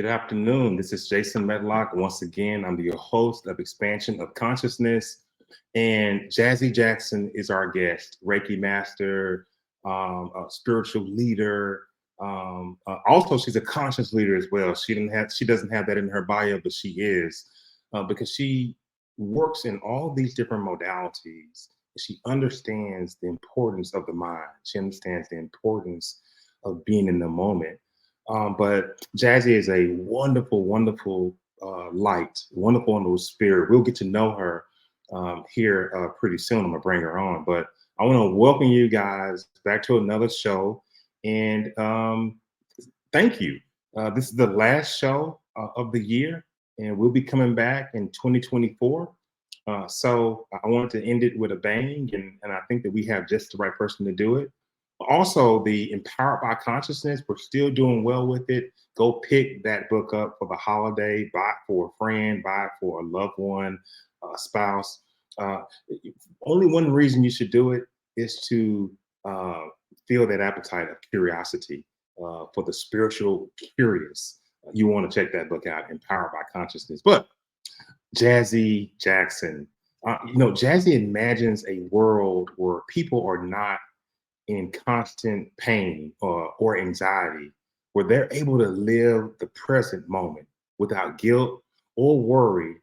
Good afternoon. This is Jason Medlock. Once again, I'm your host of Expansion of Consciousness. And Jassy Jackson is our guest, Reiki master, a spiritual leader. Also, she's a conscious leader as well. She doesn't have that in her bio, but she is because she works in all these different modalities. She understands the importance of the mind. She understands the importance of being in the moment. But Jassy is a wonderful, wonderful light, wonderful, wonderful spirit. We'll get to know her here pretty soon. I'm gonna bring her on, but I want to welcome you guys back to another show, and thank you. This is the last show of the year, and we'll be coming back in 2024. So I wanted to end it with a bang, and I think that we have just the right person to do it. Also, the Empowered by Consciousness, we're still doing well with it. Go pick that book up for the holiday, buy it for a friend, buy it for a loved one, a spouse. Uh, Only one reason you should do it is to feel that appetite of curiosity for the spiritual curious. You want to check that book out, Empowered by Consciousness. But Jassy Jackson, Jassy imagines a world where people are not in constant pain or anxiety, where they're able to live the present moment without guilt or worry,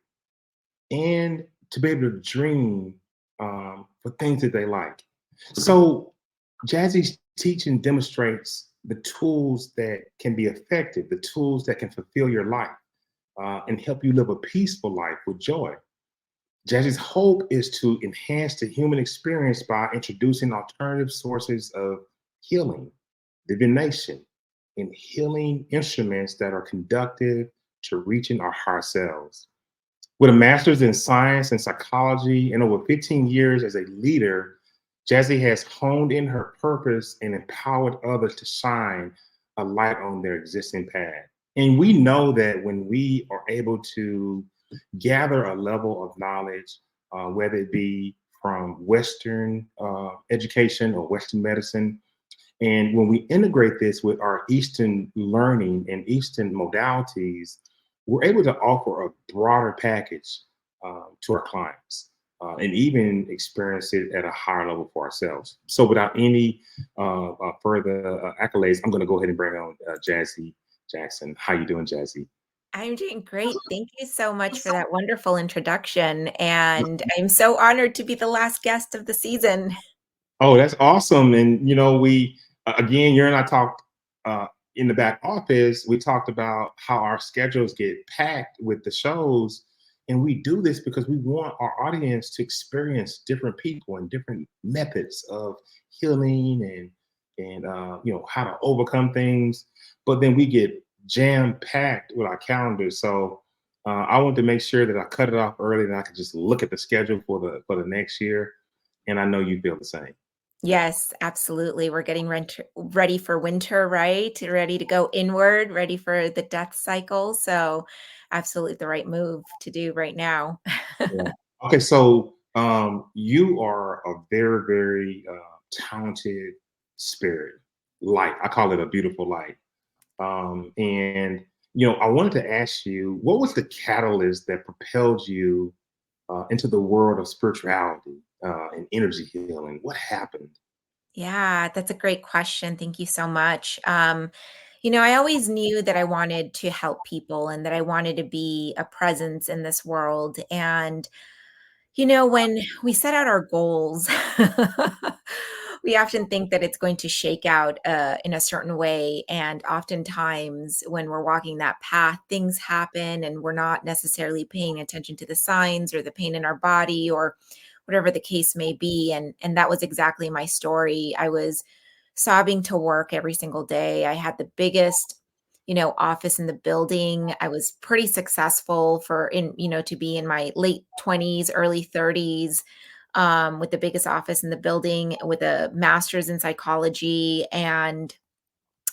and to be able to dream for things that they like. So, Jazzy's teaching demonstrates the tools that can be effective, the tools that can fulfill your life and help you live a peaceful life with joy. Jazzy's hope is to enhance the human experience by introducing alternative sources of healing, divination, and healing instruments that are conducive to reaching our higher selves. With a master's in science and psychology and over 15 years as a leader, Jassy has honed in her purpose and empowered others to shine a light on their existing path. And we know that when we are able to gather a level of knowledge, whether it be from Western education or Western medicine, and when we integrate this with our Eastern learning and Eastern modalities, we're able to offer a broader package to our clients and even experience it at a higher level for ourselves. So without any further accolades, I'm going to go ahead and bring on Jassy Jackson. How you doing, Jassy? I'm doing great. Thank you so much for that wonderful introduction. And I'm so honored to be the last guest of the season. Oh, that's awesome. And, we, again, you and I talked in the back office, we talked about how our schedules get packed with the shows. And we do this because we want our audience to experience different people and different methods of healing and how to overcome things. But then we get jam packed with our calendars. So I want to make sure that I cut it off early and I can just look at the schedule for the next year. And I know you feel the same. Yes, absolutely. We're getting ready for winter, right? Ready to go inward, ready for the death cycle. So, absolutely the right move to do right now. Yeah. Okay, so you are a very, very talented spirit, light. I call it a beautiful light. And I wanted to ask you, what was the catalyst that propelled you into the world of spirituality and energy healing? What happened? Yeah, that's a great question. Thank you so much. I always knew that I wanted to help people and that I wanted to be a presence in this world. And when we set out our goals, we often think that it's going to shake out in a certain way. And oftentimes, when we're walking that path, things happen and we're not necessarily paying attention to the signs or the pain in our body or whatever the case may be. And that was exactly my story. I was sobbing to work every single day. I had the biggest office in the building. I was pretty successful to be in my late 20s, early 30s, with the biggest office in the building with a master's in psychology. And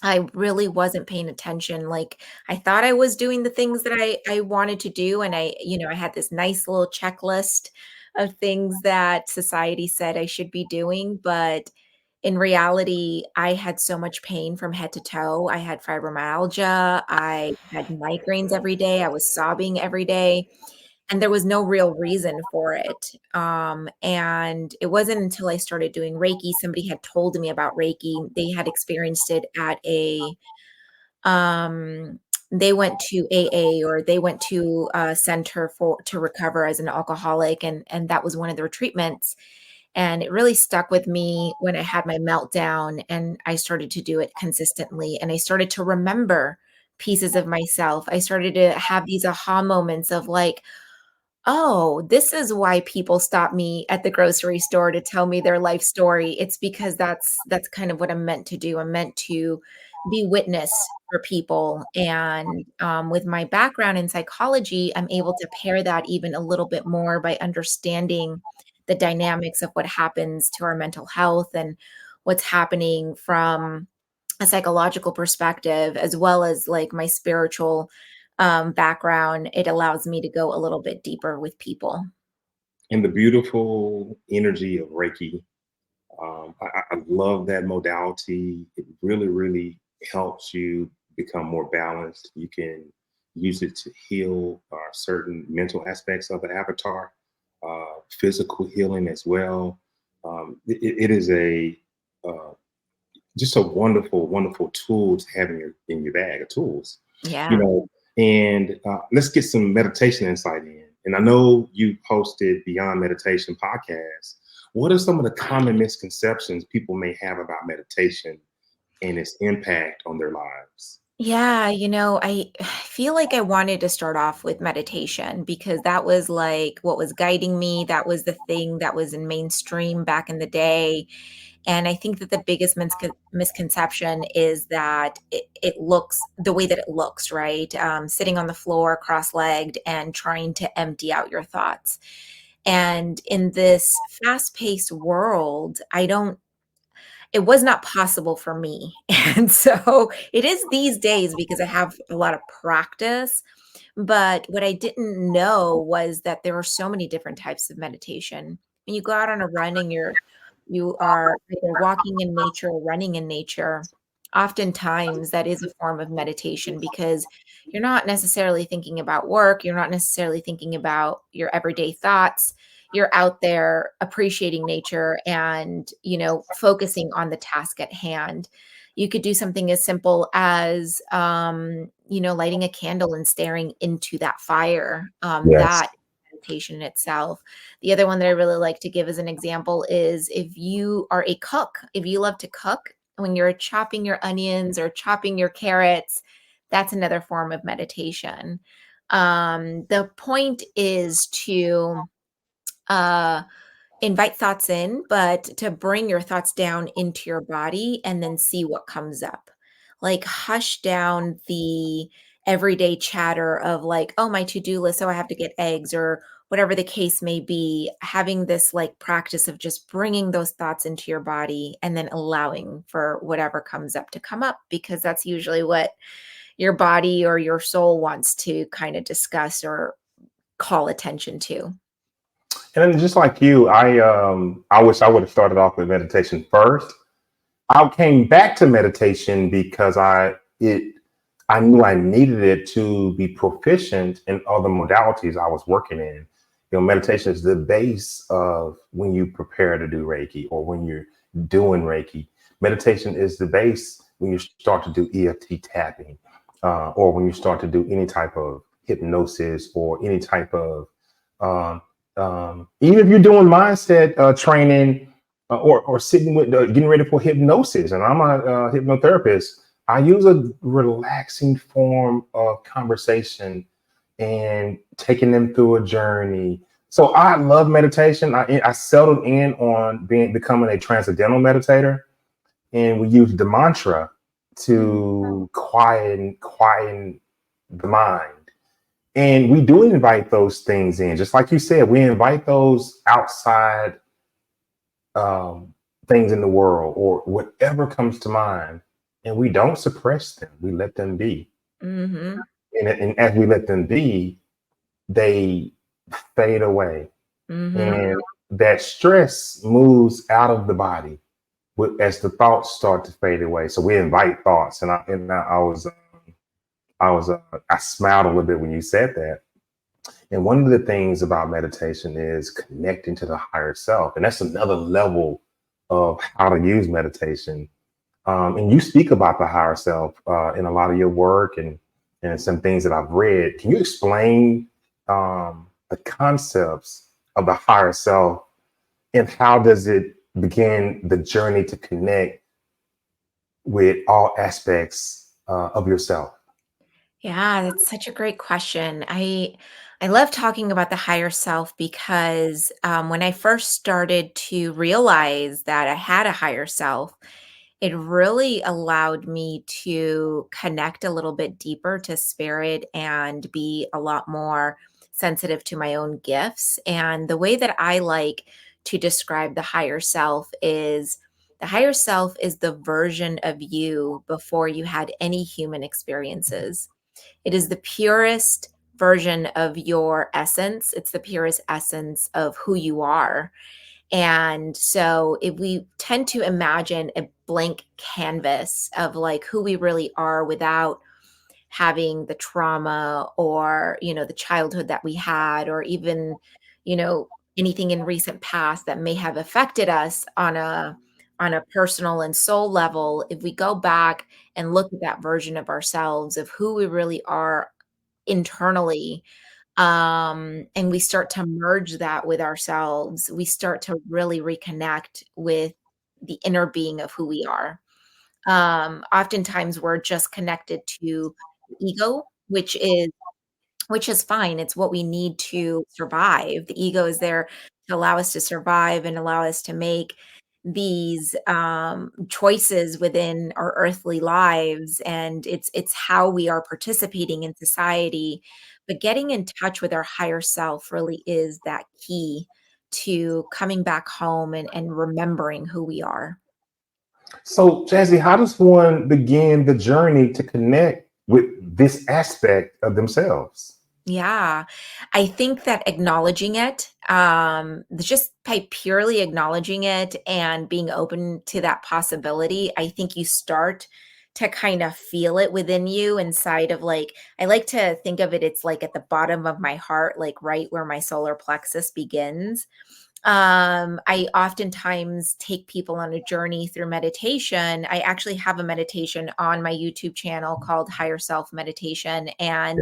I really wasn't paying attention. Like I thought I was doing the things that I wanted to do. And I had this nice little checklist of things that society said I should be doing, but in reality, I had so much pain from head to toe. I had fibromyalgia. I had migraines every day. I was sobbing every day. And there was no real reason for it. And it wasn't until I started doing Reiki, somebody had told me about Reiki. They had experienced it at um, they went to AA, or they went to a center for to recover as an alcoholic, and that was one of their treatments. And it really stuck with me when I had my meltdown, and I started to do it consistently, and I started to remember pieces of myself. I started to have these aha moments of like, oh, this is why people stop me at the grocery store to tell me their life story. It's because that's kind of what I'm meant to do. I'm meant to be witness for people. And with my background in psychology, I'm able to pair that even a little bit more by understanding the dynamics of what happens to our mental health and what's happening from a psychological perspective, as well as like my spiritual background. It allows me to go a little bit deeper with people. And the beautiful energy of Reiki. I love that modality. It really, really helps you become more balanced. You can use it to heal certain mental aspects of the avatar, physical healing as well. It is a uh, just a wonderful, wonderful tool to have in your bag of tools. You Yeah. know, and let's get some meditation insight in. And I know you posted Beyond Meditation podcast. What are some of the common misconceptions people may have about meditation and its impact on their lives? Yeah, I feel like I wanted to start off with meditation because that was like what was guiding me. That was the thing that was in mainstream back in the day. And I think that the biggest misconception is that it looks the way that it looks, right? Sitting on the floor, cross legged, and trying to empty out your thoughts. And in this fast paced world, it was not possible for me. And so it is these days because I have a lot of practice. But what I didn't know was that there are so many different types of meditation. When you go out on a run and you are either walking in nature or running in nature, oftentimes that is a form of meditation because you're not necessarily thinking about work, you're not necessarily thinking about your everyday thoughts. You're out there appreciating nature and, focusing on the task at hand. You could do something as simple as, lighting a candle and staring into that fire. Yes. That meditation in itself. The other one that I really like to give as an example is if you are a cook, if you love to cook, when you're chopping your onions or chopping your carrots, that's another form of meditation. The point is to uh, invite thoughts in, but to bring your thoughts down into your body and then see what comes up. Like hush down the everyday chatter of like, oh, my to-do list, so I have to get eggs or whatever the case may be. Having this like practice of just bringing those thoughts into your body and then allowing for whatever comes up to come up, because that's usually what your body or your soul wants to kind of discuss or call attention to. And then just like you, I wish I would have started off with meditation first. I came back to meditation because I knew I needed it to be proficient in other modalities I was working in. Meditation is the base of when you prepare to do Reiki or when you're doing Reiki. Meditation is the base when you start to do EFT tapping, or when you start to do any type of hypnosis or any type of, um, even if you're doing mindset training, or sitting with getting ready for hypnosis. And I'm a hypnotherapist. I use a relaxing form of conversation and taking them through a journey. So I love meditation. I settled in on becoming a transcendental meditator, and we use the mantra to quieten the mind. And we do invite those things in, just like you said. We invite those outside um, things in the world or whatever comes to mind, and we don't suppress them. We let them be, Hmm. and as we let them be, they fade away, Hmm. and that stress moves out of the body. as the thoughts start to fade away. So we invite thoughts, and I smiled a little bit when you said that. And one of the things about meditation is connecting to the higher self, and that's another level of how to use meditation. And you speak about the higher self in a lot of your work and some things that I've read. Can you explain the concepts of the higher self and how does it begin the journey to connect with all aspects of yourself? Yeah, that's such a great question. I love talking about the higher self because when I first started to realize that I had a higher self, it really allowed me to connect a little bit deeper to spirit and be a lot more sensitive to my own gifts. And the way that I like to describe the higher self is the version of you before you had any human experiences. It is the purest version of your essence. It's the purest essence of who you are. And so if we tend to imagine a blank canvas of like who we really are without having the trauma or, the childhood that we had, or even, you know, anything in recent past that may have affected us on a personal and soul level, if we go back and look at that version of ourselves of who we really are internally, and we start to merge that with ourselves, we start to really reconnect with the inner being of who we are. Oftentimes we're just connected to the ego, which is fine. It's what we need to survive. The ego is there to allow us to survive and allow us to make these choices within our earthly lives, and it's how we are participating in society. But getting in touch with our higher self really is that key to coming back home and remembering who we are. So, Jazzy, how does one begin the journey to connect with this aspect of themselves? Yeah. I think that acknowledging it, just by purely acknowledging it and being open to that possibility, I think you start to kind of feel it within you inside of like, I like to think of it, it's like at the bottom of my heart, like right where my solar plexus begins. I oftentimes take people on a journey through meditation. I actually have a meditation on my YouTube channel called Higher Self Meditation. And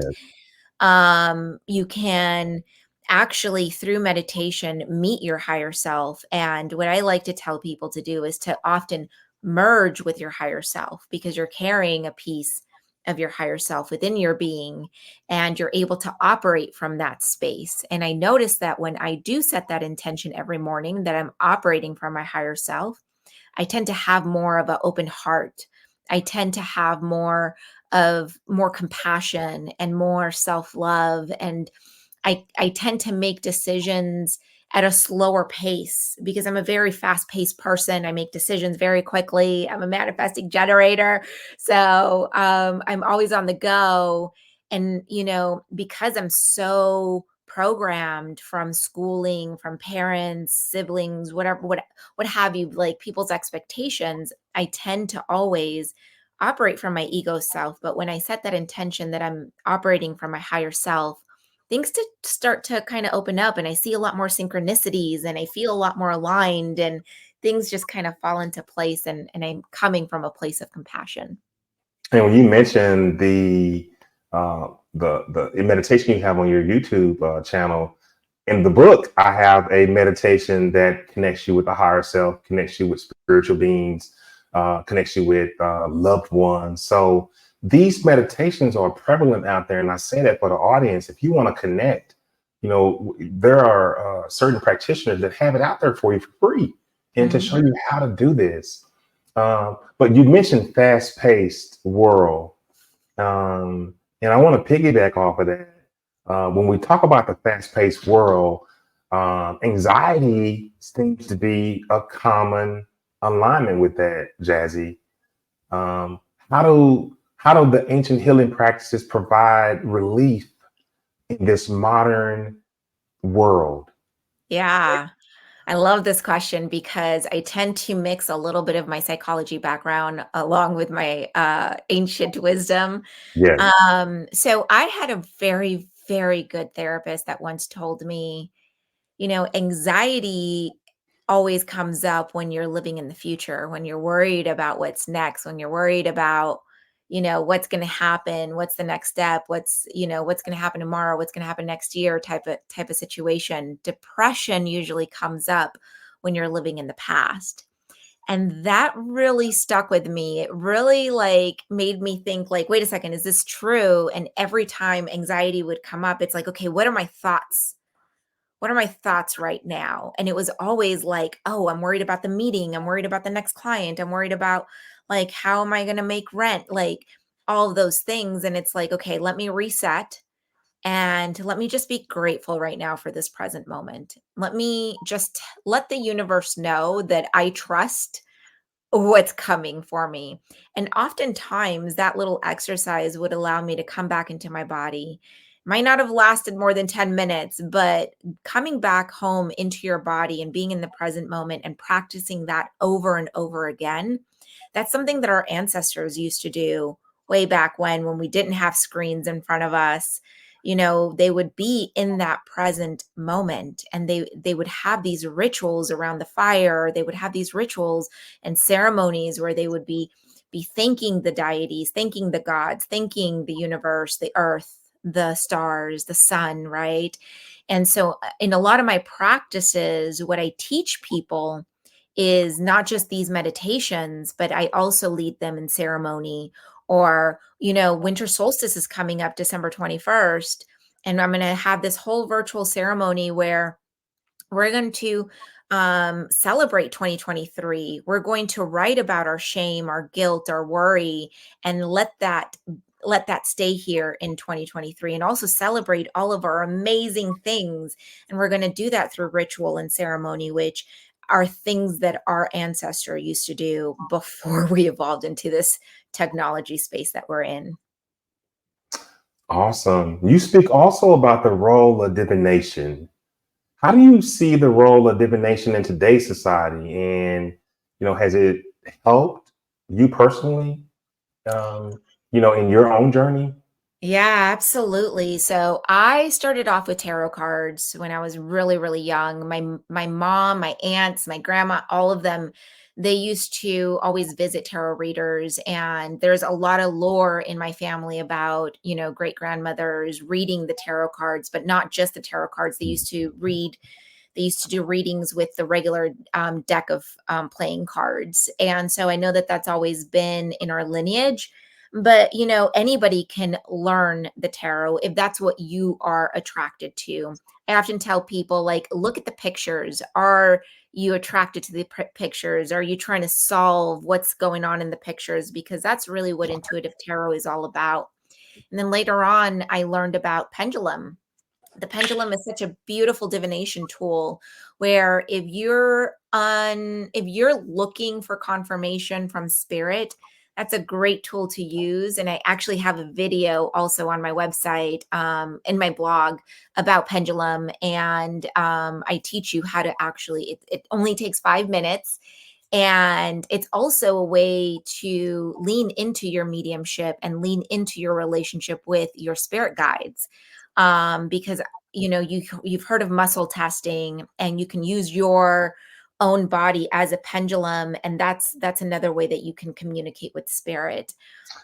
Yes. you can actually through meditation meet your higher self. And what I like to tell people to do is to often merge with your higher self, because you're carrying a piece of your higher self within your being, and you're able to operate from that space. And I notice that when I do set that intention every morning that I'm operating from my higher self, I tend to have more of an open heart. I tend to have more compassion and more self-love, and I tend to make decisions at a slower pace because I'm a very fast-paced person. I make decisions very quickly. I'm a manifesting generator. So, I'm always on the go. And, because I'm so programmed from schooling, from parents, siblings, whatever, what have you, like people's expectations, I tend to always operate from my ego self. But when I set that intention that I'm operating from my higher self, things to start to kind of open up, and I see a lot more synchronicities and I feel a lot more aligned, and things just kind of fall into place, and I'm coming from a place of compassion. And when you mentioned the meditation you have on your YouTube channel, in the book, I have a meditation that connects you with the higher self, connects you with spiritual beings, connects you with loved ones. So these meditations are prevalent out there, and I say that for the audience. If you want to connect, there are certain practitioners that have it out there for you for free, and to show Mhm. you how to do this. But you mentioned fast-paced world, and I want to piggyback off of that. When we talk about the fast-paced world, anxiety seems to be a common alignment with that, Jazzy. Um, how do the ancient healing practices provide relief in this modern world? Yeah. I love this question because I tend to mix a little bit of my psychology background along with my ancient wisdom. Yes. So I had a very, very good therapist that once told me, anxiety always comes up when you're living in the future, when you're worried about what's next, when you're worried about, what's going to happen, what's the next step, what's going to happen tomorrow, what's going to happen next year type of situation. Depression usually comes up when you're living in the past. And that really stuck with me. It really like made me think like, wait a second, is this true? And every time anxiety would come up, it's like, okay, what are my thoughts? What are my thoughts right now? And it was always like, oh, I'm worried about the meeting. I'm worried about the next client. I'm worried about like, how am I going to make rent? Like all of those things. And it's like, okay, let me reset and let me just be grateful right now for this present moment. Let me just let the universe know that I trust what's coming for me. And oftentimes that little exercise would allow me to come back into my body. Might not have lasted more than 10 minutes, but coming back home into your body and being in the present moment and practicing that over and over again, that's something that our ancestors used to do way back when we didn't have screens in front of us. They would be in that present moment and they would have these rituals around the fire. They would have these rituals and ceremonies where they would be thanking the deities, thanking the gods, thanking the universe, the earth, the stars, the sun, right? And so in a lot of my practices, what I teach people is not just these meditations, but I also lead them in ceremony. Or, winter solstice is coming up December 21st, and I'm going to have this whole virtual ceremony where we're going to celebrate 2023. We're going to write about our shame, our guilt, our worry, and let that stay here in 2023, and also celebrate all of our amazing things. And we're going to do that through ritual and ceremony, which are things that our ancestor used to do before we evolved into this technology space that we're in. Awesome. You speak also about the role of divination. How do you see the role of divination in today's society? And, has it helped you personally, in your own journey? Yeah, absolutely. So I started off with tarot cards when I was really, really young. My mom, my aunts, my grandma, all of them, they used to always visit tarot readers. And there's a lot of lore in my family about, great grandmothers reading the tarot cards, but not just the tarot cards. They used to do readings with the regular deck of playing cards. And so I know that that's always been in our lineage. But, anybody can learn the tarot if that's what you are attracted to. I often tell people, like, look at the pictures. Are you attracted to the pictures? Are you trying to solve what's going on in the pictures? Because that's really what intuitive tarot is all about. And then later on, I learned about pendulum. The pendulum is such a beautiful divination tool where if you're looking for confirmation from spirit, that's a great tool to use. And I actually have a video also on my website, in my blog, about pendulum. And I teach you how to actually, it only takes 5 minutes. And it's also a way to lean into your mediumship and lean into your relationship with your spirit guides. Because you've heard of muscle testing, and you can use your own body as a pendulum, and that's another way that you can communicate with spirit.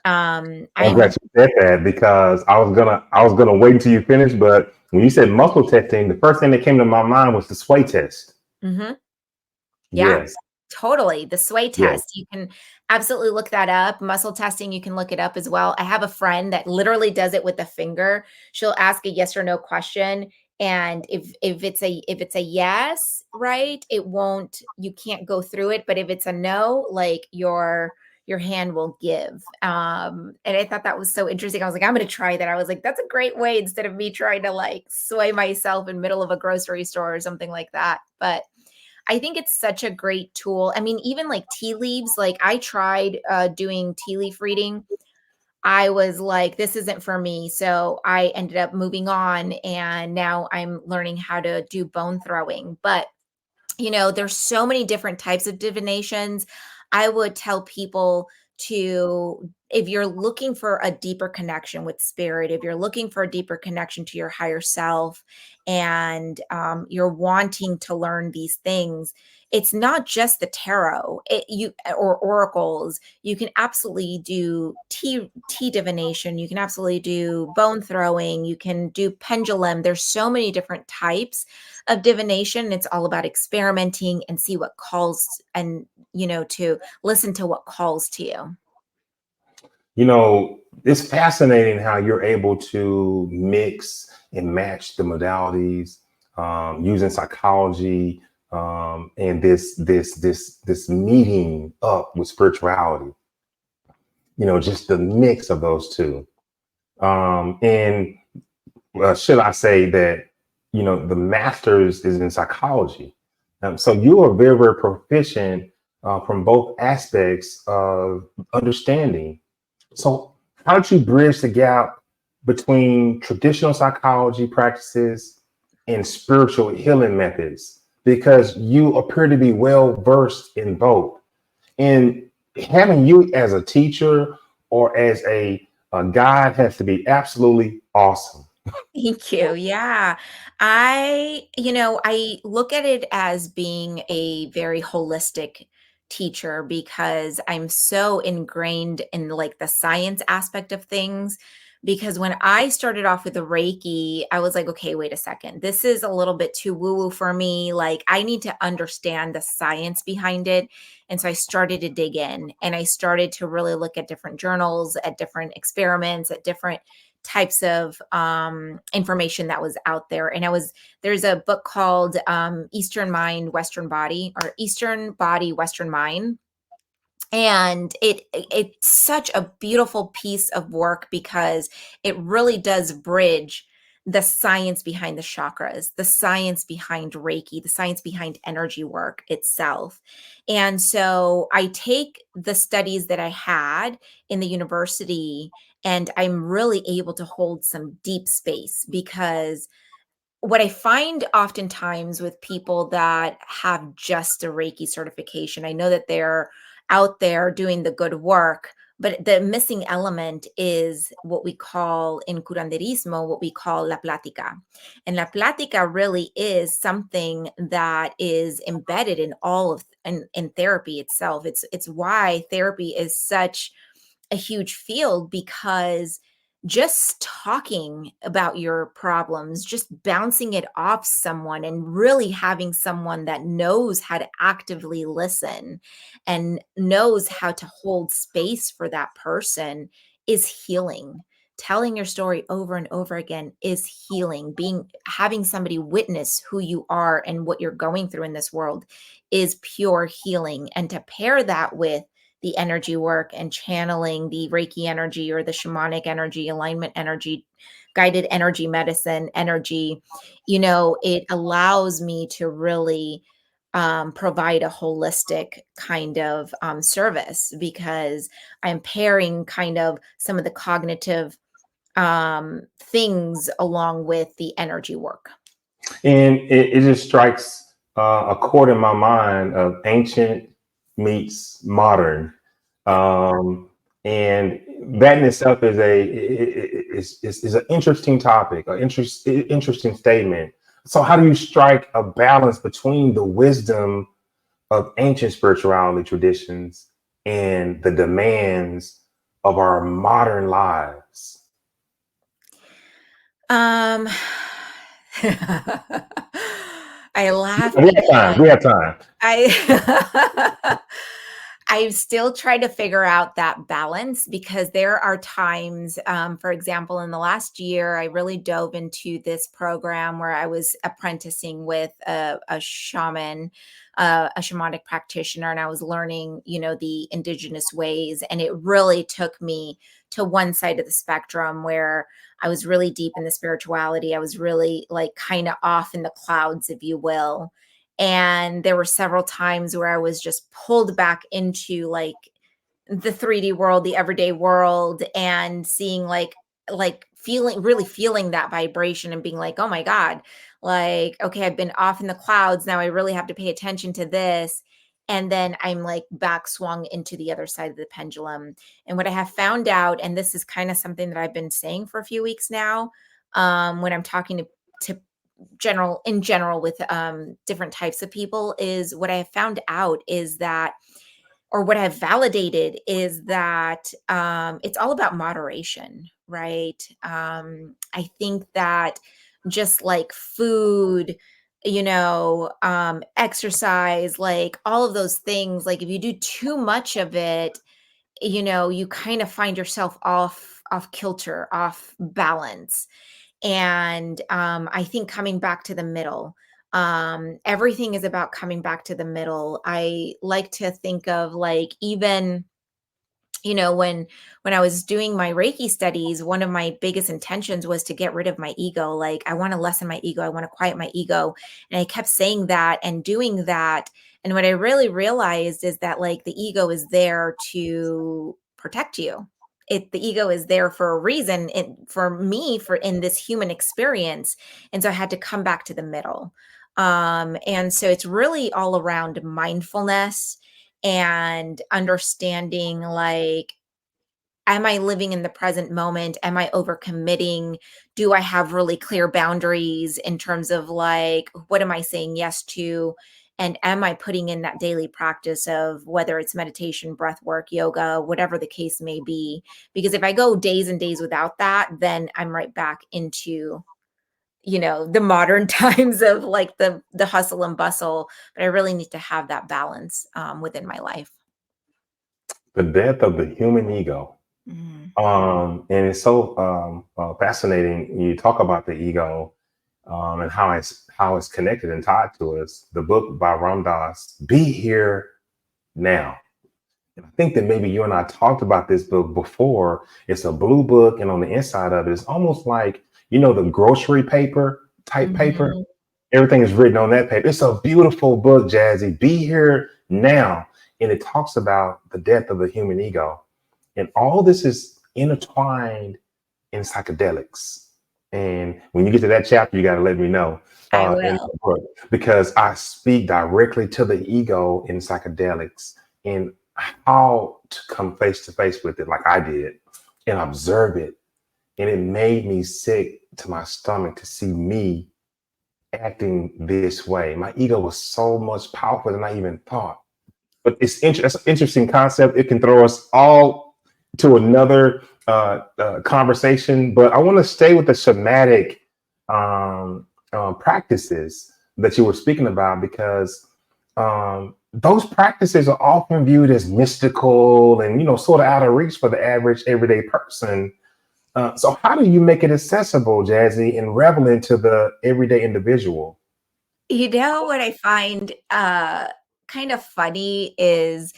I'm I'm glad you said that because I was gonna wait until you finish, but when you said muscle testing, the first thing that came to my mind was the sway test. Mhm. Yeah, Yes, totally. The sway yes. test. You can absolutely look that up. Muscle testing, you can look it up as well. I have a friend that literally does it with a finger. She'll ask a yes or no question. And if it's a yes, right, it won't, you can't go through it. But if it's a no, like your hand will give. And I thought that was so interesting. I was like, I'm gonna try that. I was like, that's a great way instead of me trying to like sway myself in middle of a grocery store or something like that. But I think it's such a great tool. I mean, even like tea leaves, like I tried doing tea leaf reading. I was like, this isn't for me. So I ended up moving on, and now I'm learning how to do bone throwing. But There's so many different types of divinations. I would tell people to, if you're looking for a deeper connection with spirit, if you're looking for a deeper connection to your higher self, and you're wanting to learn these things, it's not just the tarot, or oracles. You can absolutely do tea divination. You can absolutely do bone throwing. You can do pendulum. There's so many different types of divination. It's all about experimenting and see what calls, and to listen to what calls to you. It's fascinating how you're able to mix and match the modalities, using psychology, and this meeting up with spirituality. Just the mix of those two. And should I say that, the master's is in psychology. So you are very, very proficient from both aspects of understanding. So how did you bridge the gap between traditional psychology practices and spiritual healing methods? Because you appear to be well versed in both. And having you as a teacher or as a guide has to be absolutely awesome. Thank you. Yeah. I look at it as being a very holistic teacher, because I'm so ingrained in like the science aspect of things. Because when I started off with the Reiki, I was like, okay, wait a second. This is a little bit too woo woo for me. Like, I need to understand the science behind it. And so I started to dig in, and I started to really look at different journals, at different experiments, at different types of information that was out there. And there's a book called Eastern Mind, Western Body, or Eastern Body, Western Mind. And it's such a beautiful piece of work, because it really does bridge the science behind the chakras, the science behind Reiki, the science behind energy work itself. And so I take the studies that I had in the university, and I'm really able to hold some deep space, because what I find oftentimes with people that have just a Reiki certification, I know that they're out there doing the good work, but the missing element is what we call in curanderismo, what we call la plática. And la plática really is something that is embedded in all of in therapy itself. It's why therapy is such a huge field, because just talking about your problems, just bouncing it off someone, and really having someone that knows how to actively listen and knows how to hold space for that person is healing. Telling your story over and over again is healing. Having somebody witness who you are and what you're going through in this world is pure healing. And to pair that with the energy work and channeling the Reiki energy, or the shamanic energy, alignment energy, guided energy medicine energy, it allows me to really provide a holistic kind of service, because I'm pairing kind of some of the cognitive things along with the energy work. And it just strikes a chord in my mind of ancient meets modern. And that in itself is an interesting topic, an interesting statement. So how do you strike a balance between the wisdom of ancient spirituality traditions and the demands of our modern lives? Um, I laugh We have time. because We have time. I I still try to figure out that balance, because there are times, for example, in the last year, I really dove into this program where I was apprenticing with a shaman, a shamanic practitioner, and I was learning, the indigenous ways. And it really took me to one side of the spectrum where I was really deep in the spirituality. I was really like kind of off in the clouds, if you will. And there were several times where I was just pulled back into like the 3D world, the everyday world, and seeing like feeling that vibration, and being like, oh my God, Like, okay, I've been off in the clouds. Now I really have to pay attention to this. And then I'm like back swung into the other side of the pendulum. And what I have found out, and this is kind of something that I've been saying for a few weeks now, when I'm talking to in general with different types of people, is what I have found out is that, or what I've validated is that it's all about moderation, right? I think that just like food, exercise, like all of those things, like if you do too much of it, you kind of find yourself off kilter, off balance. And I think coming back to the middle, everything is about coming back to the middle. I like to think of like, even when I was doing my Reiki studies, one of my biggest intentions was to get rid of my ego. Like, I want to lessen my ego, I want to quiet my ego. And I kept saying that and doing that. And what I really realized is that, like, the ego is there to protect you. The ego is there for a reason, for me, for in this human experience. And so I had to come back to the middle. And so it's really all around mindfulness and understanding, like, am I living in the present moment? Am I overcommitting? Do I have really clear boundaries in terms of, like, what am I saying yes to? And am I putting in that daily practice of whether it's meditation, breath work, yoga, whatever the case may be? Because if I go days and days without that, then I'm right back into the modern times of, like, the hustle and bustle. But I really need to have that balance within my life. The death of the human ego. Mhm. And it's so fascinating when you talk about the ego, and how it's connected and tied to us. The book by Ram Dass, Be Here Now. And I think that maybe you and I talked about this book before. It's a blue book, and on the inside of it, it's almost like, the grocery paper type paper. Mhm. Everything is written on that paper. It's a beautiful book, Jazzy. Be Here Now. And it talks about the death of the human ego. And all this is intertwined in psychedelics. And when you get to that chapter, you got to let me know I in will. the book, because I speak directly to the ego in psychedelics and how to come face to face with it, like I did, and observe it. And it made me sick to my stomach to see me acting this way. My ego was so much powerful than I even thought. But it's an interesting concept. It can throw us all to another conversation. But I want to stay with the shamanic practices that you were speaking about, because those practices are often viewed as mystical and, sort of out of reach for the average everyday person. So how do you make it accessible, Jazzy, and relevant to the everyday individual? You know what I find kind of funny is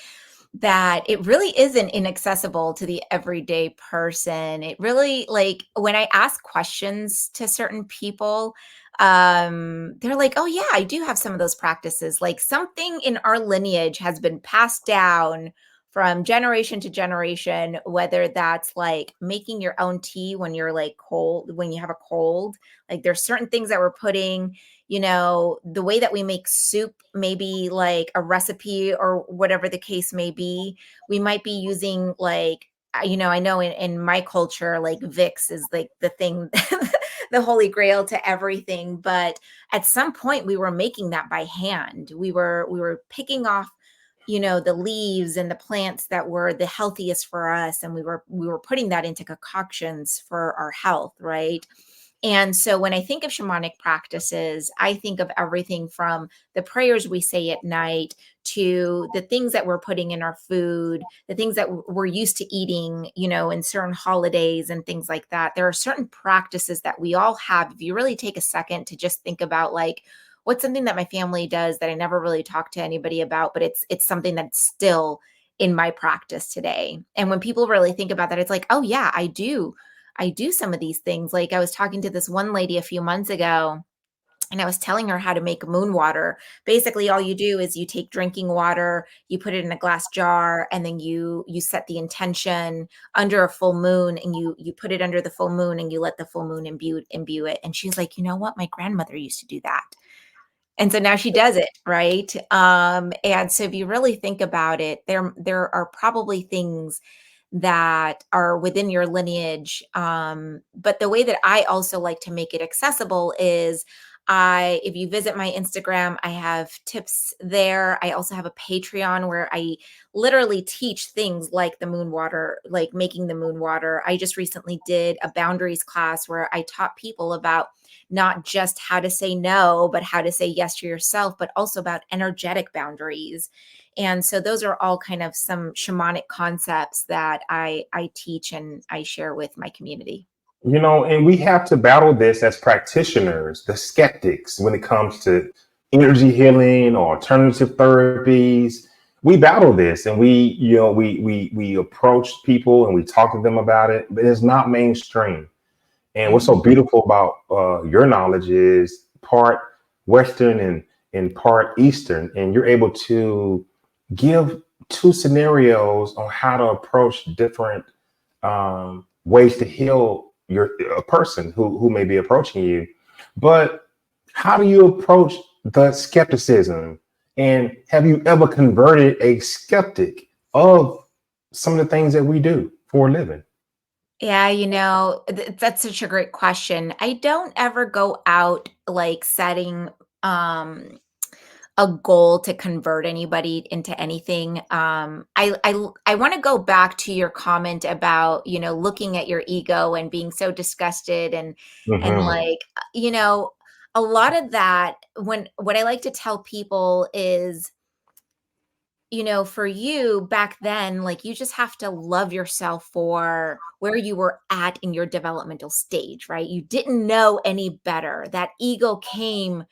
that it really isn't inaccessible to the everyday person. It really, like, when I ask questions to certain people, they're like, "Oh yeah, I do have some of those practices." Like, something in our lineage has been passed down from generation to generation, whether that's like making your own tea when you're like cold, when you have a cold. Like, there's certain things that we're putting, the way that we make soup, maybe like a recipe or whatever the case may be. We might be using, like, I know in my culture, like, Vicks is like the thing, the holy grail to everything. But at some point we were making that by hand. We were picking off, the leaves and the plants that were the healthiest for us. And we were putting that into concoctions for our health, right? And so when I think of shamanic practices, I think of everything from the prayers we say at night to the things that we're putting in our food, the things that we're used to eating, in certain holidays and things like that. There are certain practices that we all have. If you really take a second to just think about, like, what's something that my family does that I never really talked to anybody about, but it's something that's still in my practice today. And when people really think about that, it's like, oh yeah, I do some of these things. Like, I was talking to this one lady a few months ago, And I was telling her how to make moon water. Basically, all you do is you take drinking water, you put it in a glass jar, and then you set the intention under a full moon, and you put it under the full moon, and you let the full moon imbue it. And she's like, you know what? My grandmother used to do that. And so now she does it, right? And so if you really think about it, there are probably things that are within your lineage. But the way that I also like to make it accessible is if you visit my Instagram, I have tips there. I also have a Patreon where I literally teach things like the moon water, like making the moon water. I just recently did a boundaries class where I taught people about not just how to say no, but how to say yes to yourself, but also about energetic boundaries. And so those are all kind of some shamanic concepts that I teach and I share with my community. You know, and we have to battle this as practitioners, the skeptics, when it comes to energy healing or alternative therapies. We battle this, and we approach people and we talk to them about it, but it's not mainstream. And what's so beautiful about your knowledge is part Western and part Eastern, and you're able to give two scenarios on how to approach different ways to heal a person who may be approaching you. But how do you approach the skepticism? And have you ever converted a skeptic of some of the things that we do for a living? Yeah, that's such a great question. I don't ever go out like setting um a goal to convert anybody into anything. I want to go back to your comment about, looking at your ego and being so disgusted and Hmm. like, a lot of that when what I like to tell people is, for you back then, like you just have to love yourself for where you were at in your developmental stage, right? You didn't know any better. That ego came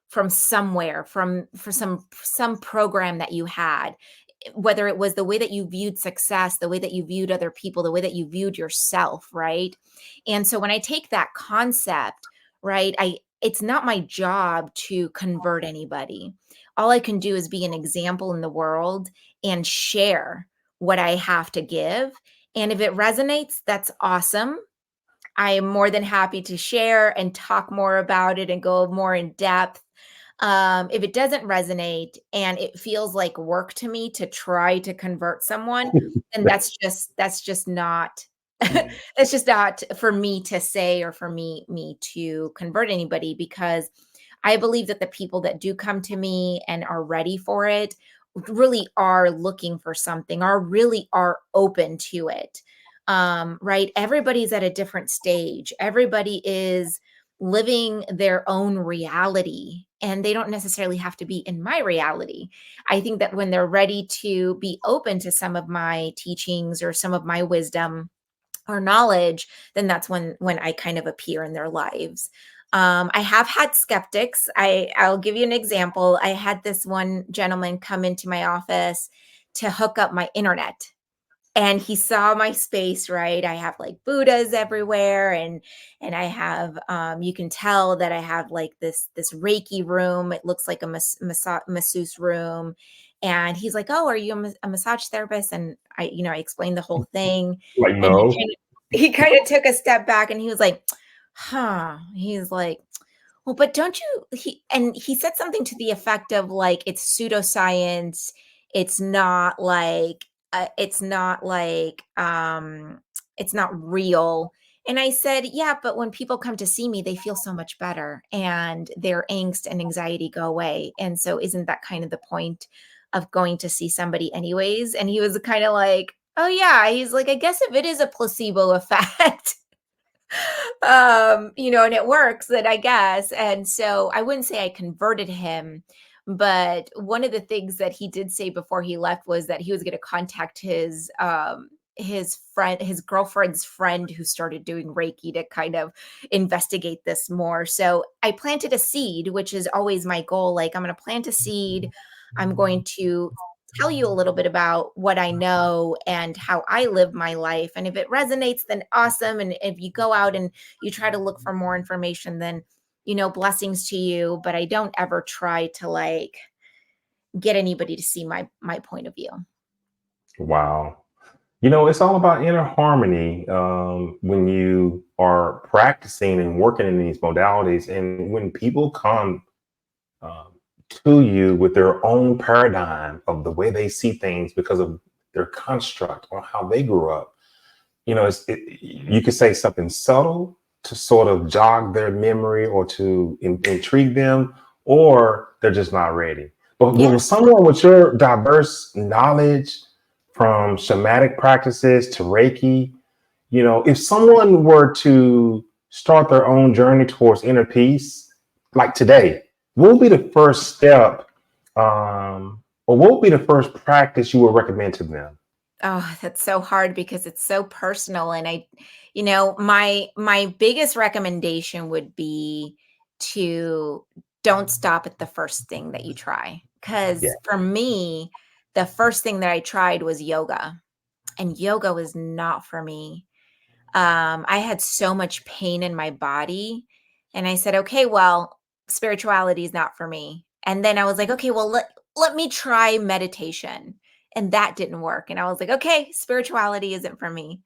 from somewhere, from for some program that you had, whether it was the way that you viewed success, the way that you viewed other people, the way that you viewed yourself, right? And so when I take that concept, right, I it's not my job to convert anybody. All I can do is be an example in the world and share what I have to give. And if it resonates, that's awesome. I am more than happy to share and talk more about it and go more in depth. If it doesn't resonate and it feels like work to me to try to convert someone, then that's just not that's just not for me to say or for me to convert anybody, because I believe that the people that do come to me and are ready for it really are looking for something, or really are open to it. Right? Everybody's at a different stage. Everybody is living their own reality, and they don't necessarily have to be in my reality. I think that when they're ready to be open to some of my teachings or some of my wisdom or knowledge, then that's when I kind of appear in their lives. I have had skeptics. I'll give you an example. I had this one gentleman come into my office to hook up my internet, and he saw my space, right? I have like Buddhas everywhere, and I have you can tell that I have like this Reiki room. It looks like a masseuse room. And he's like, "Oh, are you a massage therapist?" And I explained the whole thing. Like, And he no. kind of he kind of took a step back, and he was like, "Huh." He's like, "Well, but don't you," he said something to the effect of like, "It's pseudoscience. It's not like it's not like it's not real." And I said, "Yeah, but when people come to see me, they feel so much better and their angst and anxiety go away. And so isn't that kind of the point of going to see somebody anyways?" And he was kind of like, "Oh yeah." He's like, "I guess if it is a placebo effect, and it works, then I guess." And so I wouldn't say I converted him, but one of the things that he did say before he left was that he was going to contact his girlfriend's friend who started doing Reiki to kind of investigate this more. So I planted a seed, which is always my goal. Like, I'm going to plant a seed. I'm going to tell you a little bit about what I know and how I live my life. And if it resonates, then awesome. And if you go out and you try to look for more information, then blessings to you, but I don't ever try to like get anybody to see my point of view. Wow. It's all about inner harmony when you are practicing and working in these modalities. And when people come um, to you with their own paradigm of the way they see things because of their construct or how they grew up, you could say something subtle to sort of jog their memory or to intrigue them, or they're just not ready. But Yeah. with someone with your diverse knowledge, from shamanic practices to Reiki, if someone were to start their own journey towards inner peace, like today, what would be the first step, or what would be the first practice you would recommend to them? Oh, that's so hard because it's so personal. And my biggest recommendation would be to don't stop at the first thing that you try. Yeah. Because for me, the first thing that I tried was yoga, and yoga was not for me. I had so much pain in my body, and I said, okay, well, spirituality is not for me. And then I was like, okay, well, let me try meditation. And that didn't work. And I was like, okay, spirituality isn't for me.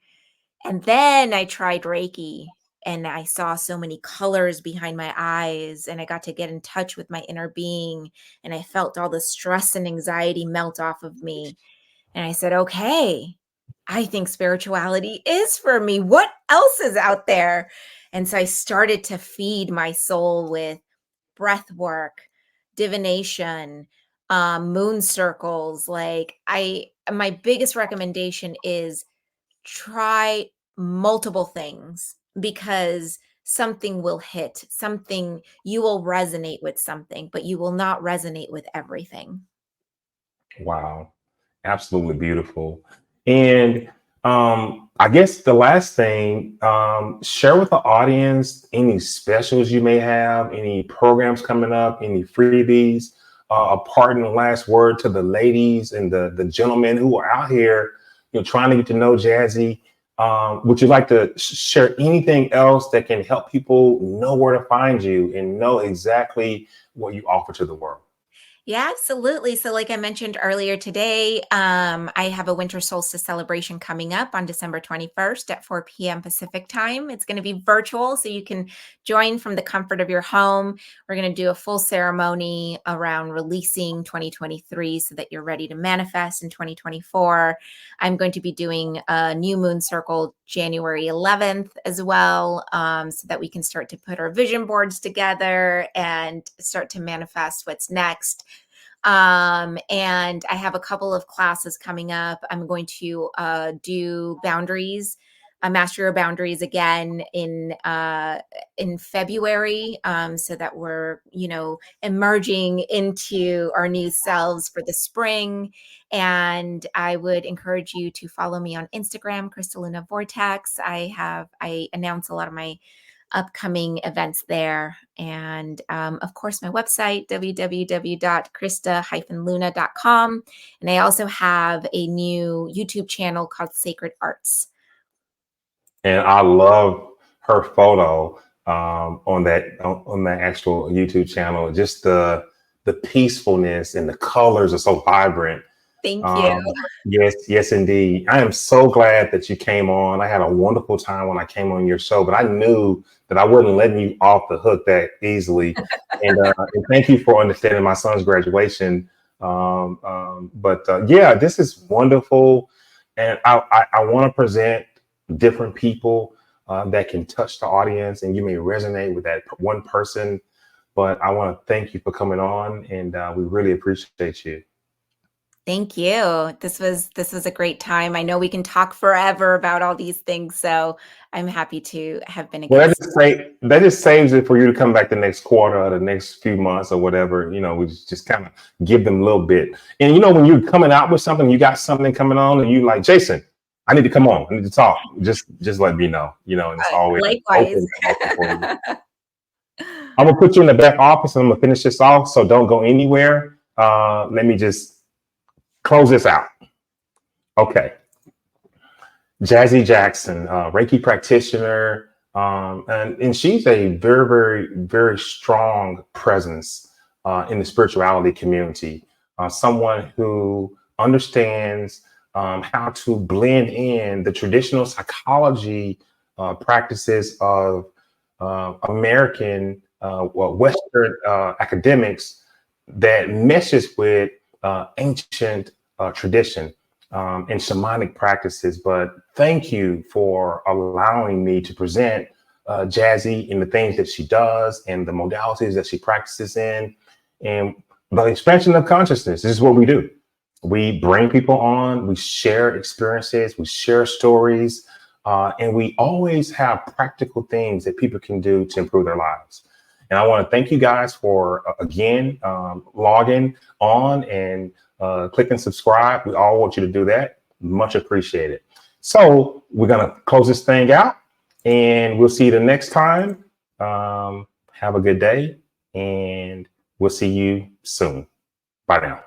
And then I tried Reiki, and I saw so many colors behind my eyes, and I got to get in touch with my inner being, and I felt all the stress and anxiety melt off of me. And I said, okay, I think spirituality is for me. What else is out there? And so I started to feed my soul with breath work, divination, moon circles. My biggest recommendation is try multiple things, because something will hit, something you will resonate with something, but you will not resonate with everything. Wow. Absolutely beautiful. And I guess the last thing, share with the audience any specials you may have, any programs coming up, any freebies, a parting last word to the ladies and the gentlemen who are out here, trying to get to know Jassy. Would you like to share anything else that can help people know where to find you and know exactly what you offer to the world? Yeah, absolutely. So, like I mentioned earlier today, I have a winter solstice celebration coming up on December 21st at 4 p.m. Pacific time. It's going to be virtual, so you can join from the comfort of your home. We're going to do a full ceremony around releasing 2023 so that you're ready to manifest in 2024. I'm going to be doing a new moon circle January 11th as well, so that we can start to put our vision boards together and start to manifest what's next. And I have a couple of classes coming up. I'm going to do boundaries, master your boundaries again in February, so that we're emerging into our new selves for the spring. And I would encourage you to follow me on Instagram, Crystalina Vortex. I announce a lot of my upcoming events there. And of course, my website, www.krista-luna.com. And I also have a new YouTube channel called Sacred Arts. And I love her photo on that actual YouTube channel. Just the peacefulness and the colors are so vibrant. Thank you. Yes, yes, indeed. I am so glad that you came on. I had a wonderful time when I came on your show, but I knew that I wasn't letting you off the hook that easily. And thank you for understanding my son's graduation. Yeah, this is wonderful. And I want to present different people that can touch the audience, and you may resonate with that one person. But I want to thank you for coming on, and we really appreciate you. Thank you. This was a great time. I know we can talk forever about all these things, so I'm happy to have been a Well, guest. that just saves it for you to come back the next quarter or the next few months or whatever. We just kind of give them a little bit. And when you're coming out with something, you got something coming on, and you like, Jason, I need to come on. I need to talk. Just let me know. And it's always Likewise. open for you. I'm gonna put you in the back office, and I'm gonna finish this off. So don't go anywhere. Let me just close this out. Okay. Jassy Jackson, Reiki practitioner, And she's a very, very, very strong presence in the spirituality community. Someone who understands how to blend in the traditional psychology practices of American, Western academics that meshes with ancient tradition and shamanic practices. But thank you for allowing me to present Jassy in the things that she does and the modalities that she practices in. And the expansion of consciousness, this is what we do. We bring people on, we share experiences, we share stories, and we always have practical things that people can do to improve their lives. And I want to thank you guys for, again, logging on and clicking subscribe. We all want you to do that. Much appreciated. So we're going to close this thing out, and we'll see you the next time. Have a good day, and we'll see you soon. Bye now.